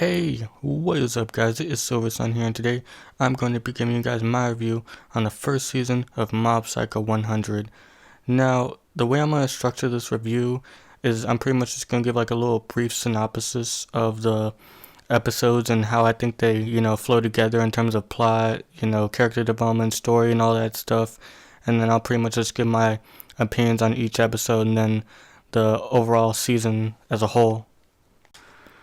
Hey, what is up guys? It is Silver Sun here, and today I'm going to be giving you guys my review on the first season of Mob Psycho 100. Now, the way I'm going to structure this review is I'm pretty much just going to give like a little brief synopsis of the episodes and how I think they, flow together in terms of plot, character development, story, and all that stuff. And then I'll pretty much just give my opinions on each episode and then the overall season as a whole.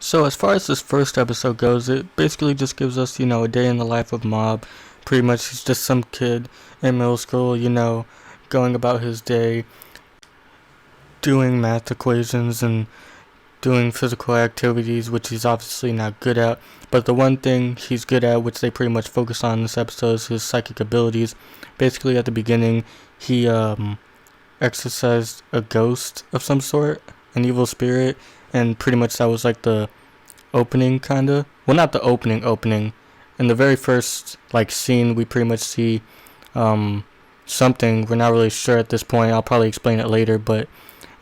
So as far as this first episode goes, it basically just gives us, a day in the life of Mob. Pretty much he's just some kid in middle school, going about his day, doing math equations and doing physical activities, which he's obviously not good at. But the one thing he's good at, which they pretty much focus on in this episode, is his psychic abilities. Basically at the beginning, he exorcised a ghost of some sort, an evil spirit, and pretty much that was like the opening, kinda. Well, not the opening. In the very first scene, we pretty much see something. We're not really sure at this point. I'll probably explain it later, but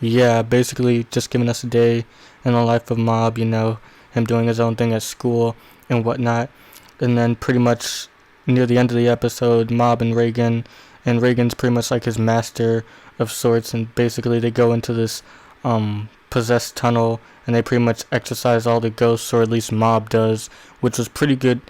yeah, basically just giving us a day in the life of Mob. Him doing his own thing at school and whatnot, and then pretty much near the end of the episode, Mob and Reagan's pretty much like his master of sorts, and basically they go into this possessed tunnel and they pretty much exorcise all the ghosts, or at least Mob does, which was pretty good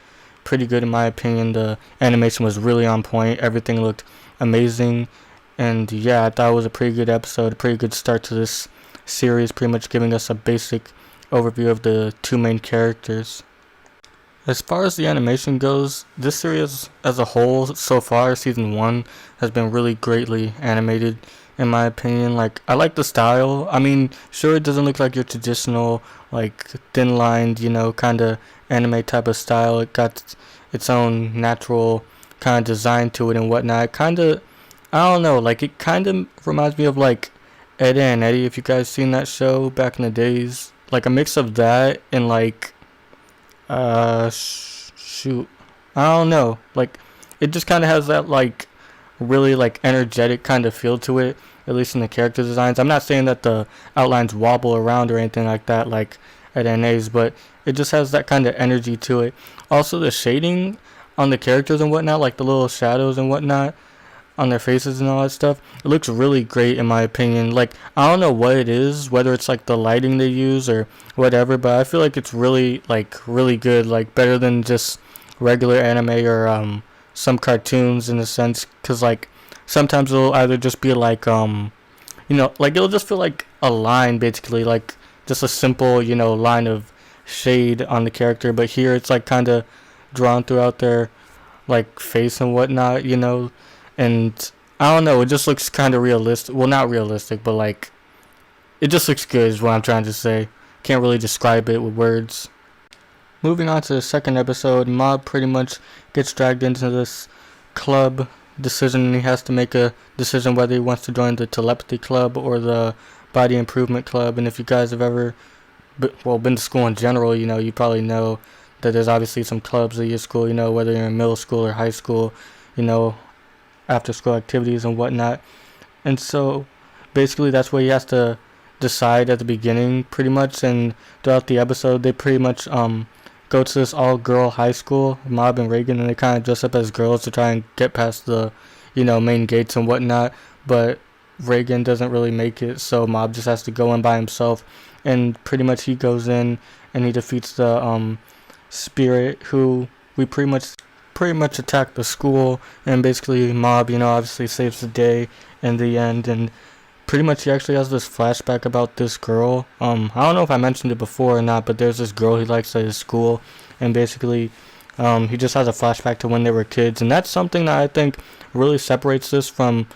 in my opinion. The animation was really on point, everything looked amazing, and yeah, I thought it was a pretty good episode, a pretty good start to this series, pretty much giving us a basic overview of the two main characters. As far as the animation goes, this series as a whole so far, season 1, has been really greatly animated in my opinion. I like the style. I mean, sure, it doesn't look like your traditional, thin lined, kind of anime type of style. It got its own natural kind of design to it and whatnot. I don't know, it kind of reminds me of Ed and Eddie, if you guys seen that show back in the days. A mix of that and shoot, I don't know, it just kind of has that really energetic kind of feel to it, at least in the character designs. I'm not saying that the outlines wobble around or anything like that at NA's, but it just has that kind of energy to it. Also, the shading on the characters and whatnot, the little shadows and whatnot on their faces and all that stuff, it looks really great in my opinion. I don't know what it is, whether it's the lighting they use or whatever, but I feel it's really really good, better than just regular anime or some cartoons in a sense, because sometimes it'll either just be it'll just feel like a line, basically just a simple line of shade on the character, but here it's kind of drawn throughout their face and whatnot, and I don't know, it just looks kind of realistic. Well, not realistic, but it just looks good is what I'm trying to say. Can't really describe it with words. Moving on to the second episode, Mob pretty much gets dragged into this club decision, and he has to make a decision whether he wants to join the telepathy club or the body improvement club. And if you guys have ever been to school in general, you probably know that there's obviously some clubs at your school, whether you're in middle school or high school, after school activities and whatnot. And so basically that's what he has to decide at the beginning pretty much, and throughout the episode they pretty much go to this all-girl high school, Mob and Reagan, and they kind of dress up as girls to try and get past the main gates and whatnot, but Reagan doesn't really make it, so Mob just has to go in by himself, and pretty much he goes in and he defeats the spirit, who we pretty much attack the school, and basically Mob obviously saves the day in the end. And pretty much he actually has this flashback about this girl. I don't know if I mentioned it before or not, but there's this girl he likes at his school, and basically he just has a flashback to when they were kids, and that's something that I think really separates this from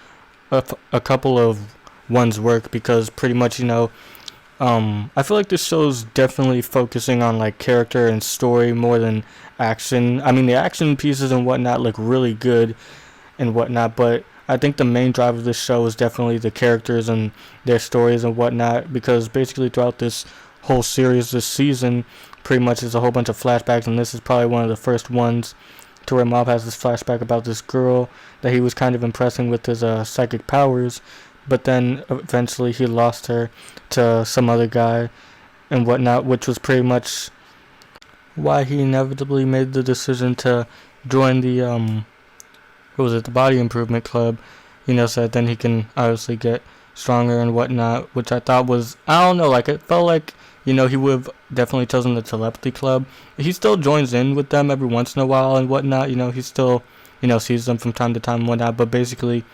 a couple of one's work, because pretty much I feel this show's definitely focusing on character and story more than action. I mean, the action pieces and whatnot look really good and whatnot, but I think the main drive of this show is definitely the characters and their stories and whatnot, because basically throughout this whole series, this season, pretty much is a whole bunch of flashbacks, and this is probably one of the first ones to where Mob has this flashback about this girl that he was kind of impressing with his psychic powers, but then eventually he lost her to some other guy and whatnot, which was pretty much why he inevitably made the decision to join the what was it, the body improvement club, so that then he can obviously get stronger and whatnot, which I thought was, I don't know, like it felt like, he would have definitely chosen the telepathy club. He still joins in with them every once in a while and whatnot, he still, sees them from time to time and whatnot, but basically,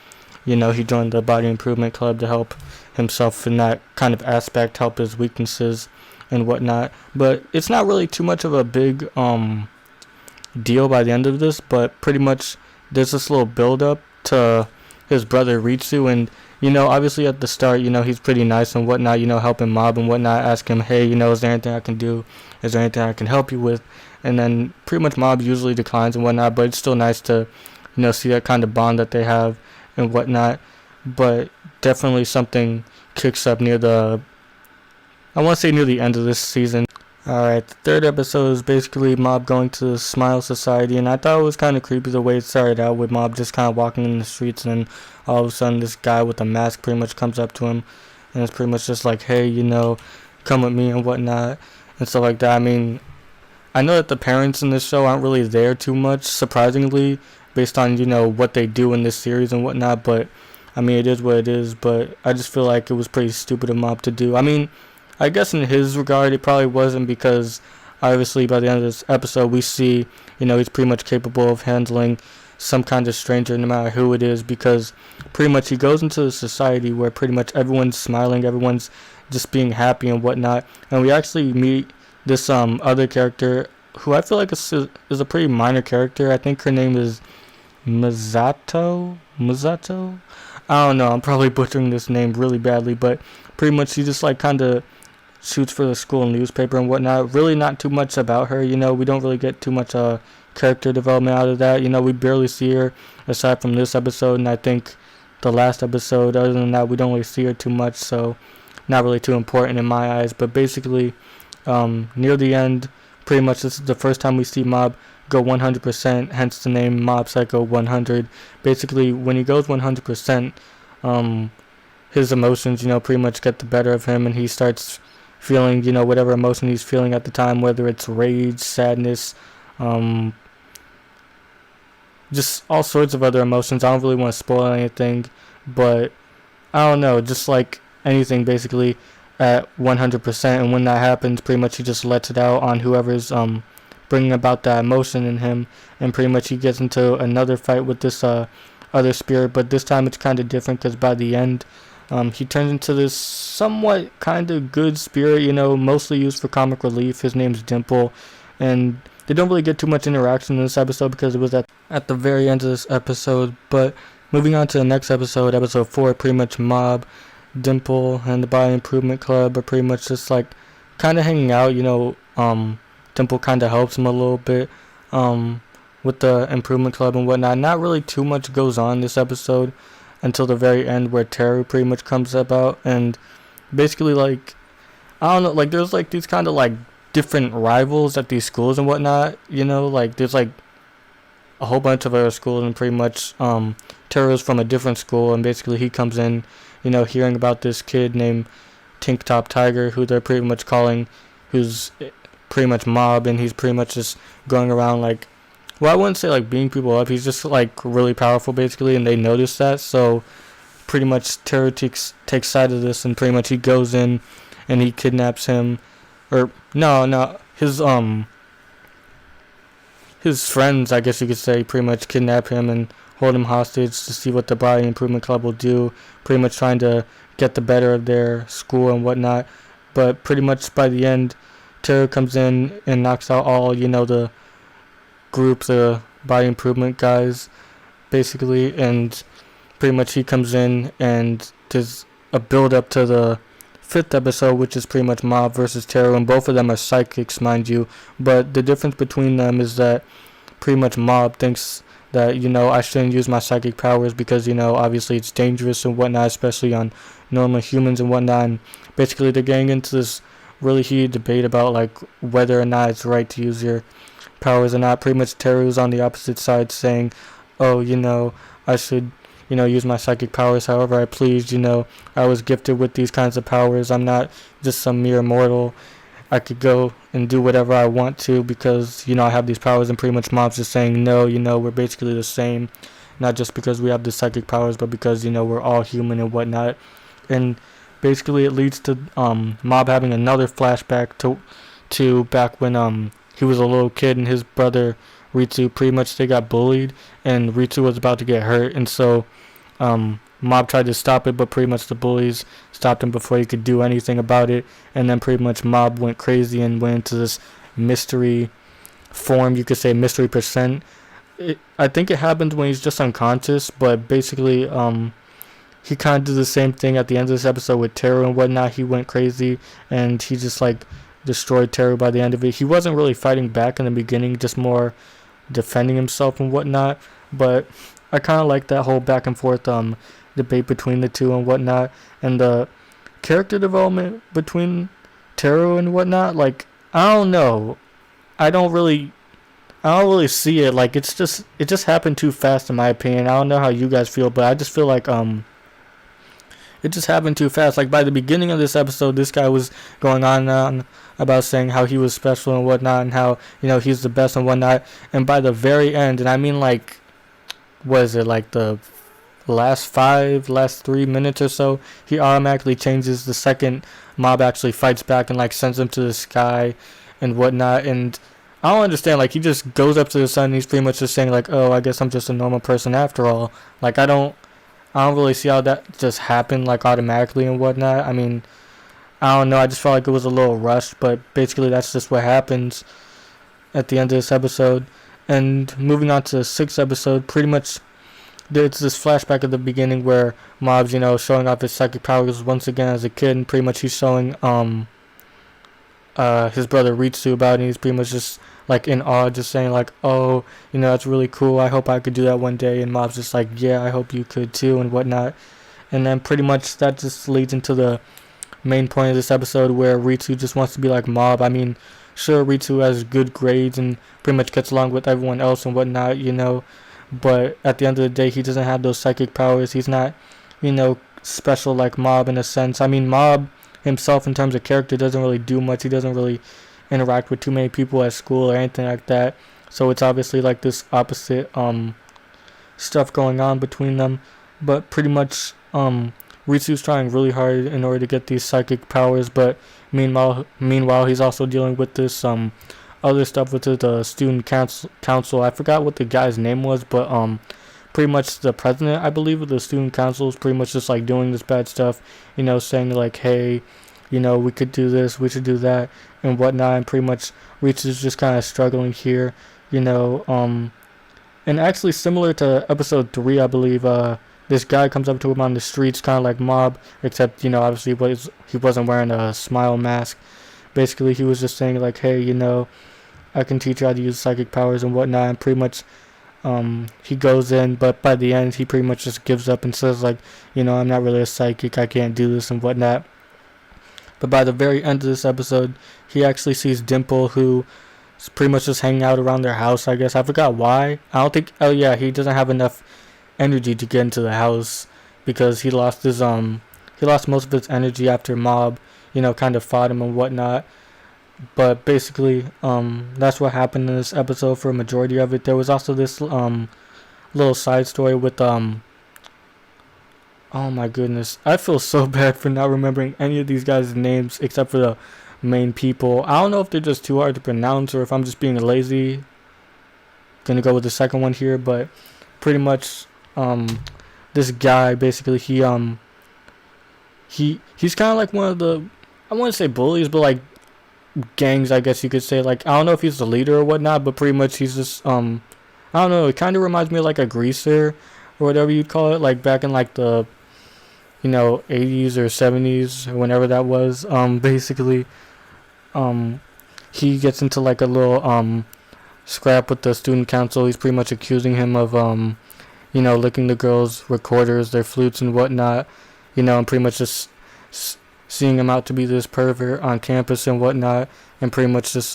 he joined the body improvement club to help himself in that kind of aspect, help his weaknesses and whatnot. But it's not really too much of a big deal by the end of this, but pretty much there's this little build up to his brother Ritsu, and obviously at the start, he's pretty nice and whatnot, helping Mob and whatnot, ask him, hey, is there anything I can do? Is there anything I can help you with? And then pretty much Mob usually declines and whatnot, but it's still nice to, see that kind of bond that they have and whatnot. But definitely something kicks up near the, I want to say near the end of this season. Alright, the third episode is basically Mob going to the Smile Society, and I thought it was kind of creepy the way it started out with Mob just kind of walking in the streets, and then all of a sudden this guy with a mask pretty much comes up to him, and it's pretty much just like, hey, come with me and whatnot, and stuff like that. I mean, I know that the parents in this show aren't really there too much, surprisingly, based on, what they do in this series and whatnot, but, I mean, it is what it is, but I just feel like it was pretty stupid of Mob to do. I mean, I guess in his regard it probably wasn't, because obviously by the end of this episode we see, he's pretty much capable of handling some kind of stranger no matter who it is, because pretty much he goes into a society where pretty much everyone's smiling, everyone's just being happy and whatnot, and we actually meet this other character who I feel like is a pretty minor character. I think her name is Misato? I don't know, I'm probably butchering this name really badly, but pretty much she just like kind of shoots for the school newspaper and whatnot. Really not too much about her, we don't really get too much character development out of that. We barely see her aside from this episode, and I think the last episode. Other than that, we don't really see her too much, so not really too important in my eyes. But basically, near the end, pretty much this is the first time we see Mob go 100%, hence the name Mob Psycho 100. Basically, when he goes 100%, his emotions, pretty much get the better of him, and he starts feeling, whatever emotion he's feeling at the time, whether it's rage, sadness, just all sorts of other emotions. I don't really want to spoil anything, but I don't know, just like anything basically at 100%, and when that happens, pretty much he just lets it out on whoever's bringing about that emotion in him, and pretty much he gets into another fight with this other spirit, but this time it's kind of different, because by the end, he turns into this somewhat kind of good spirit, mostly used for comic relief. His name's Dimple, and they don't really get too much interaction in this episode because it was at the very end of this episode. But moving on to the next episode, episode 4, pretty much Mob, Dimple, and the Body Improvement Club are pretty much just like kind of hanging out, Dimple kind of helps him a little bit with the Improvement Club and whatnot. Not really too much goes on this episode until the very end, where Teru pretty much comes about, and basically, like, I don't know, like, there's like these kind of like different rivals at these schools and whatnot, like there's like a whole bunch of other schools, and pretty much Teru's from a different school, and basically he comes in, hearing about this kid named Tank Top Tiger, who they're pretty much calling, who's pretty much Mob, and he's pretty much just going around like, well, I wouldn't say like beating people up, he's just like really powerful basically, and they notice that, so pretty much Teru takes sight of this, and pretty much he goes in and he kidnaps him, or no, his friends, I guess you could say, pretty much kidnap him and hold him hostage to see what the Body Improvement Club will do, pretty much trying to get the better of their school and whatnot. But pretty much by the end, Teru comes in and knocks out all, the group, the Body Improvement guys, basically, and pretty much he comes in, and there's a build up to the 5th episode, which is pretty much Mob versus Teru, and both of them are psychics, mind you, but the difference between them is that pretty much Mob thinks that, I shouldn't use my psychic powers because, obviously it's dangerous and whatnot, especially on normal humans and whatnot, and basically they're getting into this really heated debate about, like, whether or not it's right to use your powers or not. Pretty much Teru's on the opposite side saying, oh, I should, use my psychic powers however I please, I was gifted with these kinds of powers, I'm not just some mere mortal, I could go and do whatever I want to because, I have these powers, and pretty much Mob's just saying, no, we're basically the same. Not just because we have the psychic powers, but because, we're all human and whatnot. And basically it leads to Mob having another flashback to back when he was a little kid, and his brother Ritsu, pretty much they got bullied, and Ritsu was about to get hurt, and so Mob tried to stop it, but pretty much the bullies stopped him before he could do anything about it. And then pretty much Mob went crazy and went into this mystery form, you could say mystery percent. I think it happened when he's just unconscious, but basically he kind of did the same thing at the end of this episode with Teru and whatnot. He went crazy and he just destroyed Teru by the end of it. He wasn't really fighting back in the beginning, just more defending himself and whatnot. But I kind of like that whole back and forth debate between the two and whatnot, and the character development between Teru and whatnot. I don't know. I don't really see it. It just happened too fast in my opinion. I don't know how you guys feel, but I just feel like it just happened too fast. By the beginning of this episode, this guy was going on and on about saying how he was special and whatnot, and how he's the best and whatnot. And by the very end, and I mean what is it, the last 3 minutes or so, he automatically changes the second Mob actually fights back and sends him to the sky and whatnot. And I don't understand. He just goes up to the sun and he's pretty much just saying oh, I guess I'm just a normal person after all. I don't really see how that just happened automatically and whatnot. I mean, I don't know. I just felt like it was a little rushed, but basically that's just what happens at the end of this episode. And moving on to the 6th episode, pretty much it's this flashback at the beginning where Mob's showing off his psychic powers once again as a kid, and pretty much he's showing his brother Ritsu about it, and he's pretty much just in awe, just saying oh, that's really cool, I hope I could do that one day. And Mob's just yeah, I hope you could too and whatnot. And then pretty much that just leads into the main point of this episode, where Ritsu just wants to be like Mob. I mean, sure, Ritsu has good grades and pretty much gets along with everyone else and whatnot, but at the end of the day, he doesn't have those psychic powers. He's not special like Mob in a sense. I mean, Mob himself in terms of character doesn't really do much. He doesn't really interact with too many people at school or anything like that, so it's obviously this opposite stuff going on between them. But pretty much Ritsu's trying really hard in order to get these psychic powers, but meanwhile he's also dealing with this other stuff with the student council. I forgot what the guy's name was, but pretty much the president, I believe, of the student council is pretty much just doing this bad stuff, saying hey, we could do this, we should do that and whatnot. And pretty much Ritsu's just kind of struggling here, and actually similar to episode 3, I believe, this guy comes up to him on the streets, kind of like Mob, except obviously he wasn't wearing a smile mask. Basically he was just saying hey, I can teach you how to use psychic powers and whatnot. And pretty much he goes in, but by the end he pretty much just gives up and says I'm not really a psychic, I can't do this and whatnot. But by the very end of this episode, he actually sees Dimple, who is pretty much just hanging out around their house, I guess. I forgot why. I don't think, oh yeah, he doesn't have enough energy to get into the house because he lost most of his energy after Mob kind of fought him and whatnot. But basically that's what happened in this episode for a majority of it. There was also this little side story with oh my goodness, I feel so bad for not remembering any of these guys' names except for the main people. I don't know if they're just too hard to pronounce or if I'm just being lazy. Gonna go with the second one here, but pretty much this guy basically he's kind of one of the, I wouldn't say bullies, but gangs, I guess you could say. I don't know if he's the leader or whatnot, but pretty much he's just I don't know, it kind of reminds me of a greaser or whatever you'd call it, back in the 80s or 70s or whenever that was. Basically he gets into a little scrap with the student council. He's pretty much accusing him of licking the girls' recorders, their flutes and whatnot, and pretty much just seeing him out to be this pervert on campus and whatnot, and pretty much just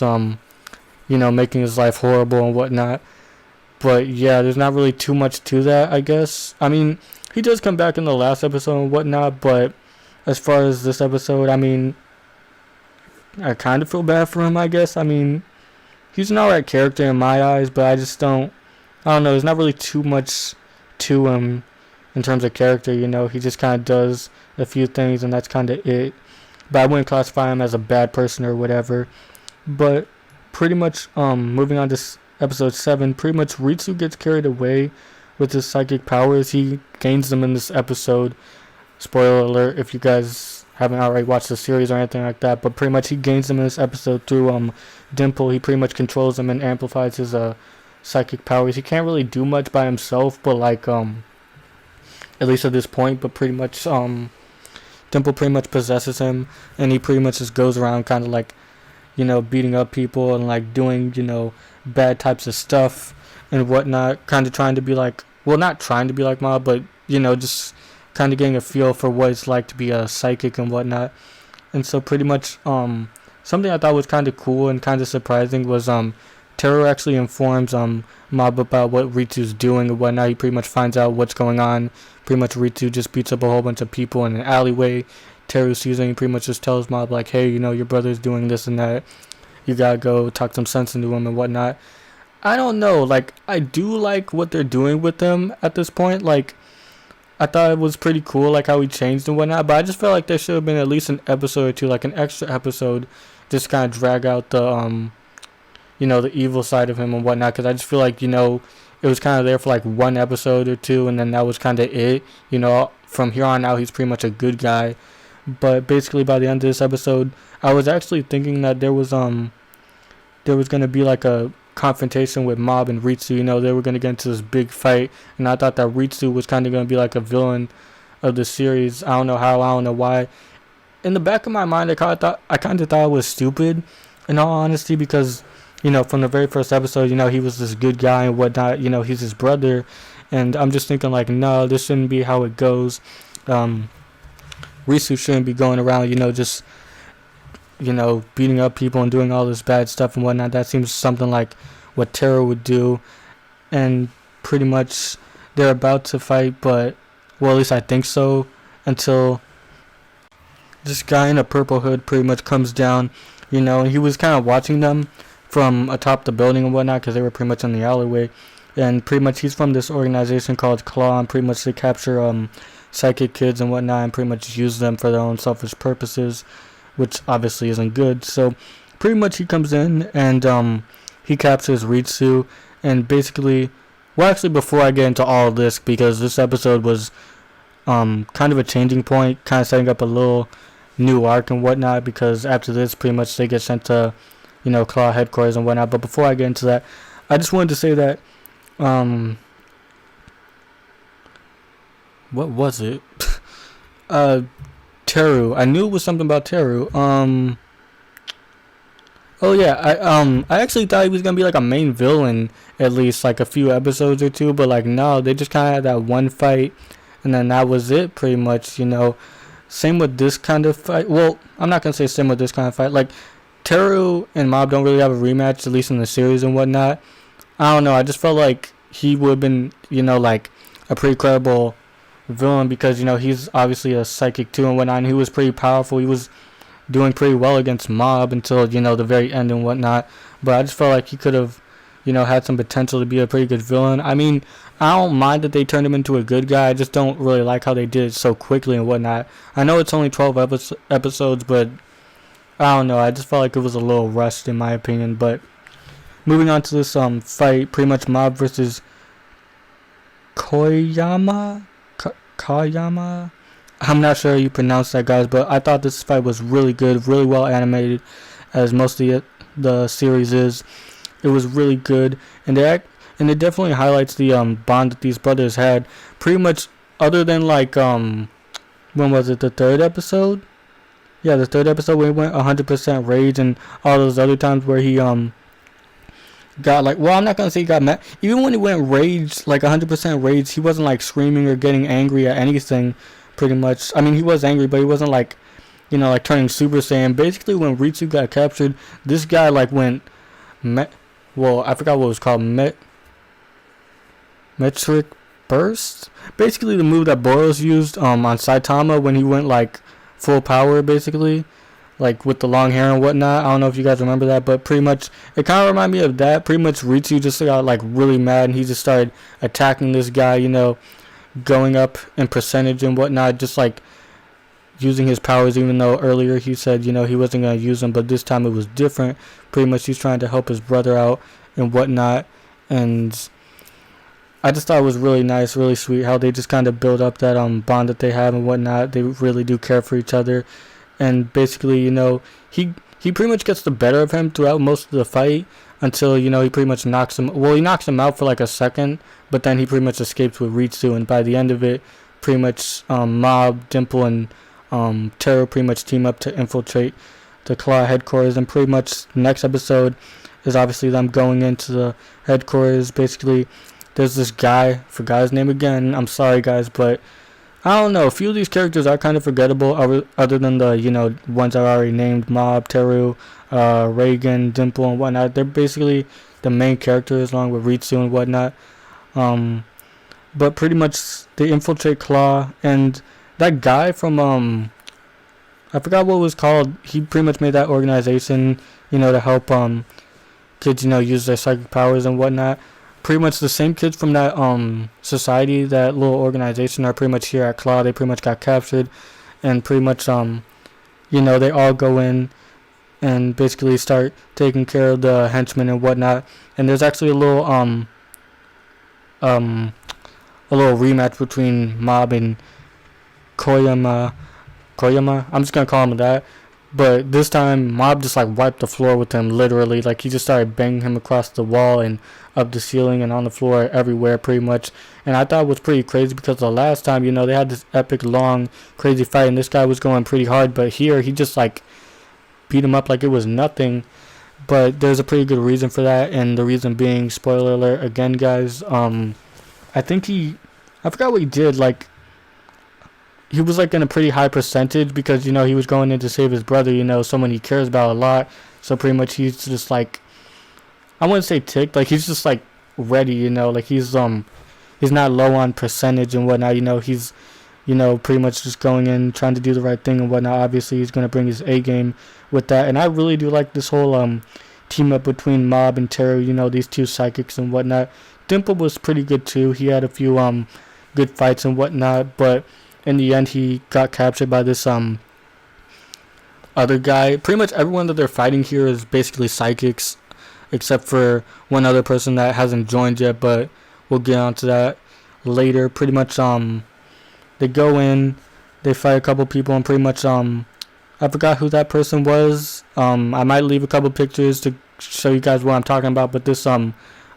making his life horrible and whatnot. But yeah, there's not really too much to that, I guess. I mean, he does come back in the last episode and whatnot, but as far as this episode, I mean, I kind of feel bad for him, I guess. I mean, he's an alright character in my eyes, but I don't know, there's not really too much to him in terms of character, he just kind of does a few things and that's kind of it. But I wouldn't classify him as a bad person or whatever. But pretty much, moving on to episode 7, pretty much Ritsu gets carried away with his psychic powers. He gains them in this episode. Spoiler alert if you guys haven't already watched the series or anything like that, but pretty much he gains them in this episode through Dimple. He pretty much controls them and amplifies his psychic powers. He can't really do much by himself, but like at least at this point, but pretty much Dimple pretty much possesses him, and he pretty much just goes around kind of like, beating up people and like doing, bad types of stuff and whatnot, kind of trying to be like, well, not trying to be like Mob, but just kind of getting a feel for what it's like to be a psychic and whatnot. And so pretty much something I thought was kind of cool and kind of surprising was Teru actually informs Mob about what Ritsu's doing and whatnot. He pretty much finds out what's going on. Pretty much Ritsu just beats up a whole bunch of people in an alleyway. Teru sees it and he pretty much just tells Mob like, hey, your brother's doing this and that. You gotta go talk some sense into him and whatnot. I don't know, like, I do like what they're doing with him at this point. Like, I thought it was pretty cool, like how he changed and whatnot, but I just felt like there should have been at least an episode or two, like an extra episode, just kind of drag out the, the evil side of him and whatnot, because I just feel like, it was kind of there for like one episode or two, and then that was kind of it. From here on out, he's pretty much a good guy. But basically, by the end of this episode, I was actually thinking that there was gonna be like a confrontation with Mob and Ritsu. They were gonna get into this big fight, and I thought that Ritsu was kind of gonna be like a villain of the series. I don't know how, I don't know why. In the back of my mind, I kind of thought it was stupid, in all honesty, because from the very first episode, he was this good guy and whatnot. He's his brother, and I'm just thinking like, no, this shouldn't be how it goes. Ritsu shouldn't be going around, just, beating up people and doing all this bad stuff and whatnot. That seems something like what Teru would do, and pretty much they're about to fight, but, well, at least I think so, until this guy in a purple hood pretty much comes down, and he was kind of watching them from atop the building and whatnot, because they were pretty much in the alleyway, and pretty much he's from this organization called Claw, and pretty much they capture psychic kids and whatnot, and pretty much use them for their own selfish purposes, which obviously isn't good. So pretty much he comes in and he captures Ritsu, and basically, well, actually before I get into all of this, because this episode was kind of a changing point, kind of setting up a little new arc and whatnot, because after this pretty much they get sent to Claw headquarters and whatnot. But before I get into that, I just wanted to say that what was it? Teru. I knew it was something about Teru. Oh yeah, I actually thought he was gonna be like a main villain, at least like a few episodes or two, but like no, they just kinda had that one fight and then that was it pretty much, Same with this kind of fight. Well, I'm not gonna say same with this kind of fight. Like Teru and Mob don't really have a rematch, at least in the series and whatnot. I don't know, I just felt like he would have been, like a pretty credible villain, because he's obviously a psychic too and whatnot, and he was pretty powerful. He was doing pretty well against Mob until the very end and whatnot, but I just felt like he could have had some potential to be a pretty good villain. I mean, I don't mind that they turned him into a good guy. I just don't really like how they did it so quickly and whatnot. I know it's only 12 episodes, but I don't know, I just felt like it was a little rushed in my opinion. But moving on to this fight, pretty much Mob versus Kayama. I'm not sure how you pronounce that, guys, but I thought this fight was really good, really well animated, as most of the series is. It was really good, and it definitely highlights the bond that these brothers had. Pretty much, other than like when was it, the third episode? Yeah, the third episode where he went 100% rage, and all those other times where he got like, well, I'm not gonna say he got mad. Even when he went rage, like 100% rage, he wasn't like screaming or getting angry at anything. Pretty much, I mean, he was angry, but he wasn't like, like turning Super Saiyan. Basically, when Ritsu got captured, this guy like went, well, I forgot what it was called, metric burst. Basically, the move that Boros used on Saitama when he went like full power, basically. like with the long hair and whatnot. I don't know if you guys remember that, but pretty much it kind of reminded me of that. Pretty much Ritsu just got like really mad and he just started attacking this guy, going up in percentage and whatnot, just like using his powers, even though earlier he said, he wasn't going to use them, but this time it was different. Pretty much he's trying to help his brother out and whatnot. And I just thought it was really nice, really sweet how they just kind of build up that bond that they have and whatnot. They really do care for each other. And basically, he pretty much gets the better of him throughout most of the fight until, he pretty much knocks him. Well, he knocks him out for like a second, but then he pretty much escapes with Ritsu. And by the end of it, pretty much Mob, Dimple, and Taro pretty much team up to infiltrate the Claw headquarters. And pretty much the next episode is obviously them going into the headquarters. Basically, there's this guy, forgot his name again, I'm sorry guys, but I don't know, a few of these characters are kind of forgettable other than the, ones I already named, Mob, Teru, Reagan, Dimple, and whatnot. They're basically the main characters along with Ritsu and whatnot. But pretty much they infiltrate Claw, and that guy from, I forgot what it was called, he pretty much made that organization, to help kids, use their psychic powers and whatnot. Pretty much the same kids from that society, that little organization, are pretty much here at Claw. They pretty much got captured, and pretty much they all go in and basically start taking care of the henchmen and whatnot. And there's actually a little rematch between Mob and Koyama. I'm just gonna call him that. But this time, Mob just like wiped the floor with him, literally. Like he just started banging him across the wall and up the ceiling and on the floor everywhere, pretty much. And I thought it was pretty crazy because the last time, they had this epic, long, crazy fight, and this guy was going pretty hard. But here, he just like beat him up like it was nothing. But there's a pretty good reason for that, and the reason being, spoiler alert again, guys. I forgot what he did. Like, he was like in a pretty high percentage because, he was going in to save his brother, someone he cares about a lot. So pretty much he's just like, I wouldn't say ticked, like he's just like ready, like he's not low on percentage and whatnot, he's, pretty much just going in, trying to do the right thing and whatnot. Obviously he's going to bring his A game with that. And I really do like this whole team up between Mob and Teru, these two psychics and whatnot. Dimple was pretty good too. He had a few good fights and whatnot, but in the end, he got captured by this other guy. Pretty much everyone that they're fighting here is basically psychics, except for one other person that hasn't joined yet, but we'll get onto that later. Pretty much they go in, they fight a couple people, and pretty much I forgot who that person was. I might leave a couple pictures to show you guys what I'm talking about, but this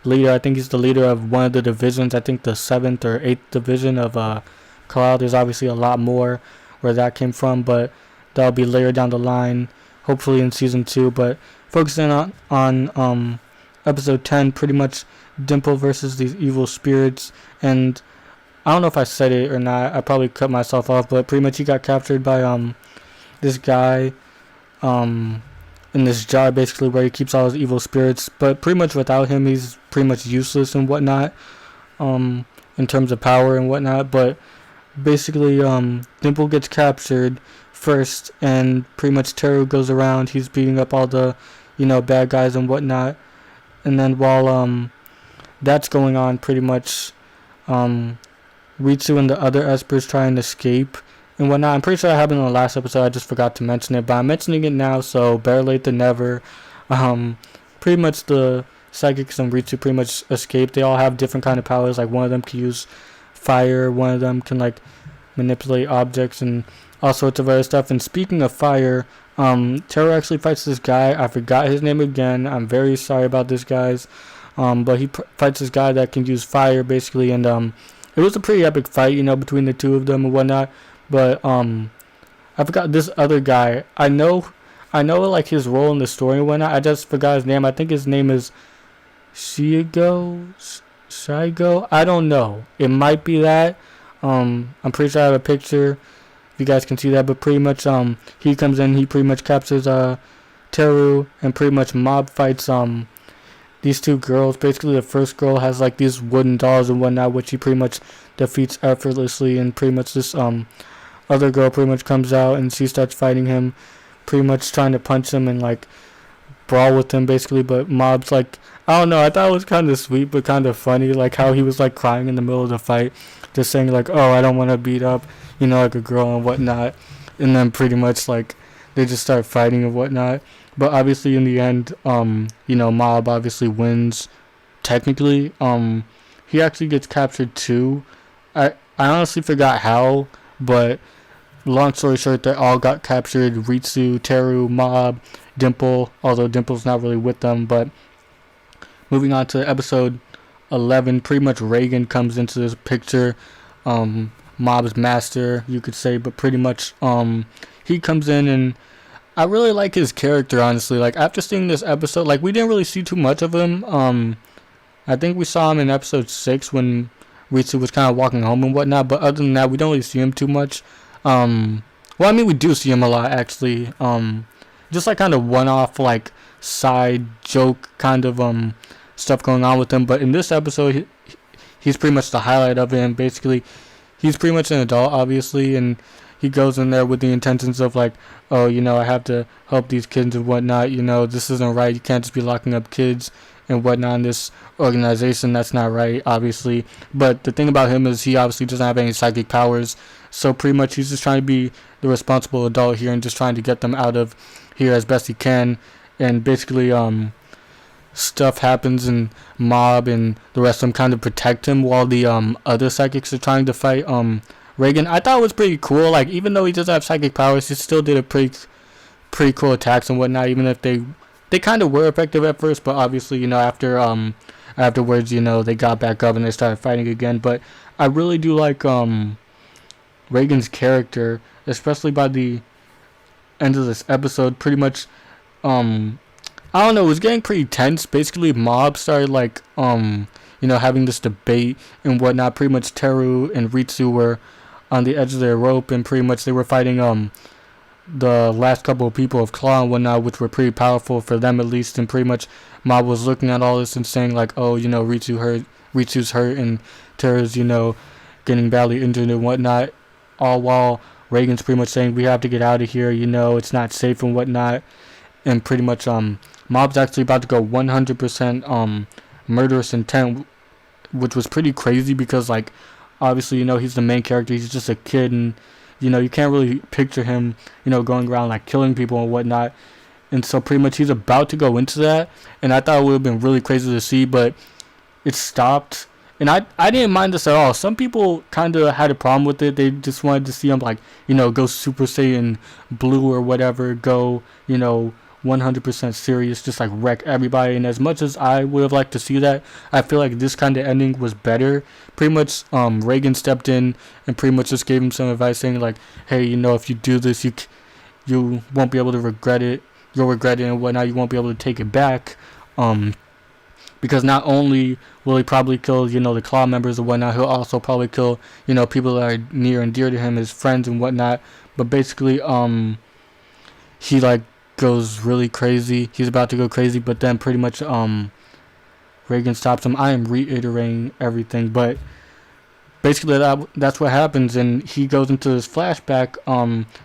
leader, I think he's the leader of one of the divisions, I think the 7th or 8th division of Cloud. There's obviously a lot more where that came from, but that'll be later down the line, hopefully in season 2. But focusing on episode 10, pretty much Dimple versus these evil spirits. And I don't know if I said it or not, I probably cut myself off, but pretty much he got captured by this guy in this jar, basically, where he keeps all his evil spirits. But pretty much without him, he's pretty much useless and whatnot, in terms of power and whatnot. But basically, Dimple gets captured first, and pretty much Teru goes around. He's beating up all the, bad guys and whatnot. And then while that's going on, pretty much Ritsu and the other Espers try and escape and whatnot. I'm pretty sure that happened in the last episode. I just forgot to mention it, but I'm mentioning it now, so better late than never. Pretty much the psychics and Ritsu pretty much escape. They all have different kind of powers. Like one of them can use fire, one of them can like manipulate objects and all sorts of other stuff. And speaking of fire, Teru actually fights this guy. I forgot his name again. I'm very sorry about this, guys. But he fights this guy that can use fire basically, and it was a pretty epic fight, between the two of them and whatnot. But I forgot this other guy. I know like his role in the story and whatnot. I just forgot his name. I think his name is Shigo. I don't know. It might be that. I'm pretty sure I have a picture. If you guys can see that, but pretty much he comes in. He pretty much captures Teru, and pretty much Mob fights these two girls. Basically, the first girl has like these wooden dolls and whatnot, which he pretty much defeats effortlessly. And pretty much this other girl pretty much comes out and she starts fighting him. pretty much trying to punch him and like brawl with him basically, but Mob's like, I don't know, I thought it was kind of sweet but kind of funny, like how he was like crying in the middle of the fight, just saying like, oh, I don't want to beat up, like a girl and whatnot, and then pretty much like they just start fighting and whatnot. But obviously in the end, Mob obviously wins technically. He actually gets captured too. I honestly forgot how, but long story short, they all got captured. Ritsu, Teru, Mob, Dimple, although Dimple's not really with them. But moving on to episode 11, pretty much Reagan comes into this picture. Mob's master, you could say, but pretty much he comes in, and I really like his character, honestly. Like, after seeing this episode, like, we didn't really see too much of him. I think we saw him in episode 6 when Ritsu was kind of walking home and whatnot, but other than that, we don't really see him too much. Well, I mean, we do see him a lot, actually. Just like kind of one-off, like, side joke kind of stuff going on with him. But in this episode, he's pretty much the highlight of it, and basically he's pretty much an adult, obviously, and he goes in there with the intentions of like, oh, I have to help these kids and whatnot, this isn't right, you can't just be locking up kids and whatnot in this organization, that's not right, obviously. But the thing about him is he obviously doesn't have any psychic powers, so pretty much he's just trying to be the responsible adult here and just trying to get them out of here as best he can. And basically stuff happens, and Mob and the rest of them kind of protect him while the other psychics are trying to fight Reagan. I thought it was pretty cool. Like, even though he doesn't have psychic powers, he still did a pretty cool attacks and whatnot. Even if they kind of were effective at first, but obviously, afterwards, they got back up and they started fighting again. But I really do like Reagan's character, especially by the end of this episode. Pretty much, I don't know, it was getting pretty tense. Basically, Mob started like having this debate and whatnot. Pretty much Teru and Ritsu were on the edge of their rope, and pretty much they were fighting the last couple of people of Claw and whatnot, which were pretty powerful for them at least. And pretty much Mob was looking at all this and saying like, oh, Ritsu's hurt and Teru's getting badly injured and whatnot, all while Reagan's pretty much saying we have to get out of here, it's not safe and whatnot. And pretty much Mob's actually about to go 100% murderous intent, which was pretty crazy because, like, obviously, he's the main character. He's just a kid, and, you can't really picture him, going around, like, killing people and whatnot. And so pretty much he's about to go into that, and I thought it would have been really crazy to see, but it stopped. And I didn't mind this at all. Some people kind of had a problem with it. They just wanted to see him, like, go Super Saiyan Blue or whatever, go, 100% serious, just like wreck everybody. And as much as I would have liked to see that, I feel like this kind of ending was better. Pretty much Reagan stepped in and pretty much just gave him some advice, saying like, hey, if you do this, you won't be able to regret it. You'll regret it and whatnot. You won't be able to take it back. Because not only will he probably kill, the Claw members and whatnot, he'll also probably kill, people that are near and dear to him, his friends and whatnot. But basically, he like goes really crazy. He's about to go crazy, but then pretty much Reagan stops him. I am reiterating everything, but basically that's what happens, and he goes into this flashback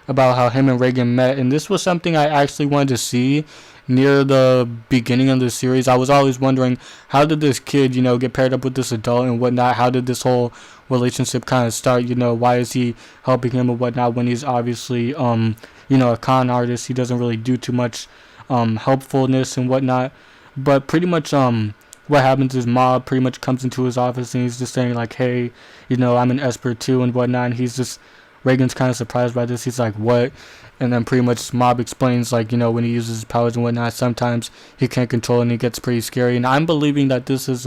about how him and Reagan met. And this was something I actually wanted to see near the beginning of the series. I was always wondering, how did this kid get paired up with this adult and whatnot? How did this whole relationship kind of start? Why is he helping him and whatnot when he's obviously a con artist? He doesn't really do too much helpfulness and whatnot. But pretty much what happens is Mob pretty much comes into his office and he's just saying like, hey, I'm an Esper too and whatnot. And Reagan's kind of surprised by this. He's like, what? And then pretty much Mob explains like, when he uses his powers and whatnot, sometimes he can't control and it gets pretty scary. And I'm believing that this is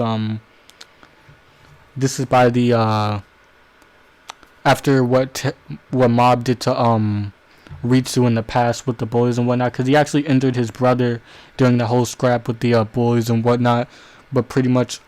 by the after what Mob did to Ritsu in the past with the bullies and whatnot, because he actually injured his brother during the whole scrap with the bullies and whatnot. But pretty much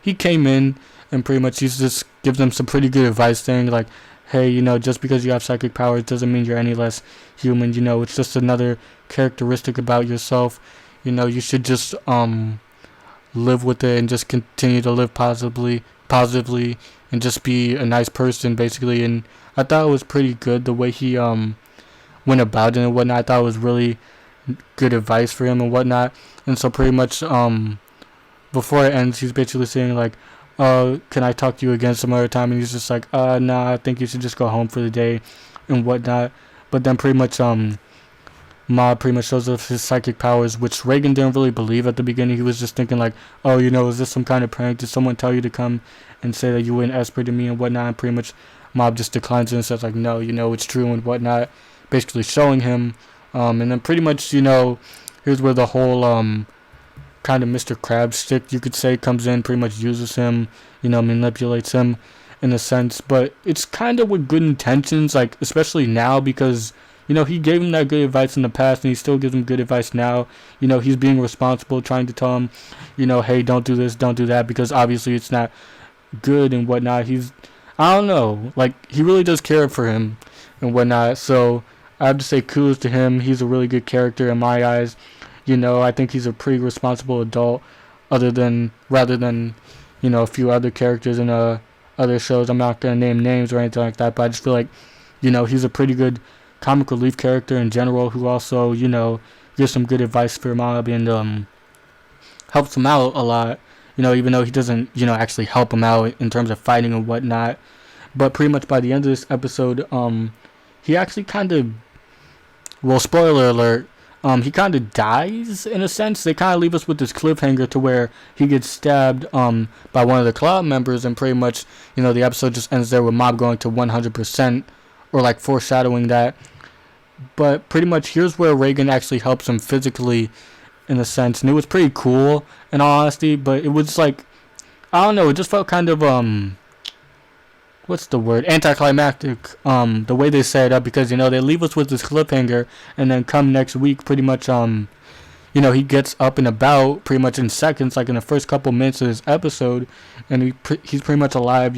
he came in and pretty much he just gives them some pretty good advice, saying like, hey, just because you have psychic powers doesn't mean you're any less human. It's just another characteristic about yourself. You should just live with it and just continue to live positively and just be a nice person, basically. And I thought it was pretty good the way he went about it and whatnot. I thought it was really good advice for him and whatnot. And so pretty much before it ends, he's basically saying like, can I talk to you again some other time? And he's just like, nah, I think you should just go home for the day and whatnot. But then pretty much Mob pretty much shows off his psychic powers, which Reagan didn't really believe at the beginning. He was just thinking like, oh, is this some kind of prank? Did someone tell you to come and say that you were an esper to me and whatnot? And pretty much Mob just declines it and says like, no, it's true and whatnot, basically showing him. And then pretty much, here's where the whole kind of Mr. Krabs stick, you could say, comes in, pretty much uses him, manipulates him in a sense. But it's kind of with good intentions, like, especially now, because he gave him that good advice in the past, and he still gives him good advice now. He's being responsible, trying to tell him, hey, don't do this, don't do that, because obviously it's not good and whatnot. I don't know, like, he really does care for him and whatnot. So I have to say kudos to him. He's a really good character in my eyes. I think he's a pretty responsible adult, rather than a few other characters in other shows. I'm not gonna name names or anything like that, but I just feel like he's a pretty good comic relief character in general, who also gives some good advice for Mob and helps him out a lot. Even though he doesn't actually help him out in terms of fighting and whatnot. But pretty much by the end of this episode, he actually kind of, well, spoiler alert, he kind of dies in a sense. They kind of leave us with this cliffhanger to where he gets stabbed by one of the Cloud members, and pretty much the episode just ends there with Mob going to 100%, or like foreshadowing that. But pretty much here's where Reagan actually helps him physically in a sense, and it was pretty cool in all honesty. But it was like, I don't know, it just felt kind of what's the word, anticlimactic, the way they set it up, because they leave us with this cliffhanger, and then come next week pretty much he gets up and about pretty much in seconds, like in the first couple minutes of this episode, and he's pretty much alive.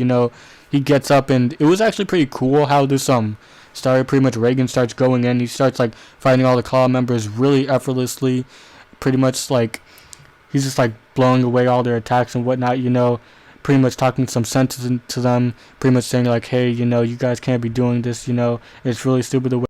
He gets up, and it was actually pretty cool how this started. Pretty much Reagan starts going in, he starts like fighting all the Claw members really effortlessly, pretty much like he's just like blowing away all their attacks and whatnot, pretty much talking some sense to them, pretty much saying like, hey, you guys can't be doing this, it's really stupid the way